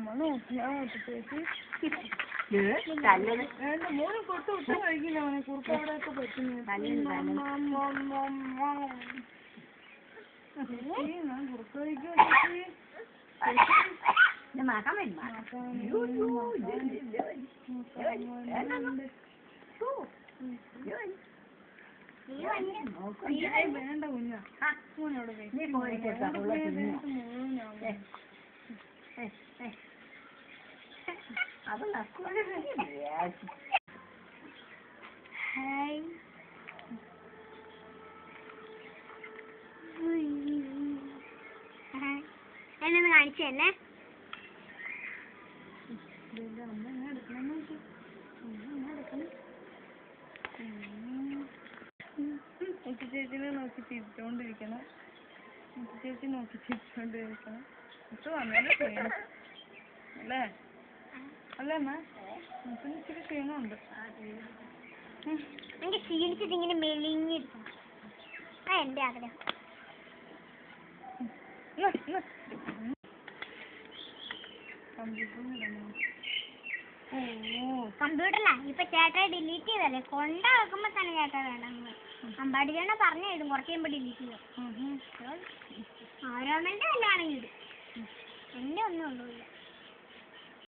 മോനെ കൊടുത്ത് വിട്ട് കഴിക്കില്ല അവനെ കുറുക്ക് അവിടെയൊക്കെ പറ്റുന്നു കുറുക്ക് കഴിക്കോ വേണ്ട കുഞ്ഞാ എന്നൊന്ന് കാണിച്ചു തന്നെ ചേച്ചിനെ നോക്കി ചിരിച്ചോണ്ടിരിക്കണം ചേച്ചി നോക്കി ചിരിച്ചോണ്ടിരിക്കണം ഇപ്പൊ വന്നേനെ ക്ഷീണം അല്ലേ അല്ലേ അമ്മ നമുക്ക് ഇച്ചിരി ക്ഷീണമുണ്ട് എനിക്ക് ക്ഷീണിച്ചിട്ട് ഇങ്ങനെ മെലിഞ്ഞിരിക്കണം ആ എന്റെ ആഗ്രഹം കമ്പ്യൂട്ടറിലാ ഇപ്പൊ ചേട്ടാ ഡിലീറ്റ് ചെയ്തല്ലേ കൊണ്ട വെക്കുമ്പോ തന്നെ ചേട്ടാ വേണ്ട അമ്പാടി ചേട്ട പറഞ്ഞു ഇടും കുറച്ച് കഴിയുമ്പോ ഡിലീറ്റ് ചെയ്യും ആരോമന്റെ വല്ലാണെങ്കിൽ ഇടും എന്റെ ഒന്നും ഒന്നുമില്ല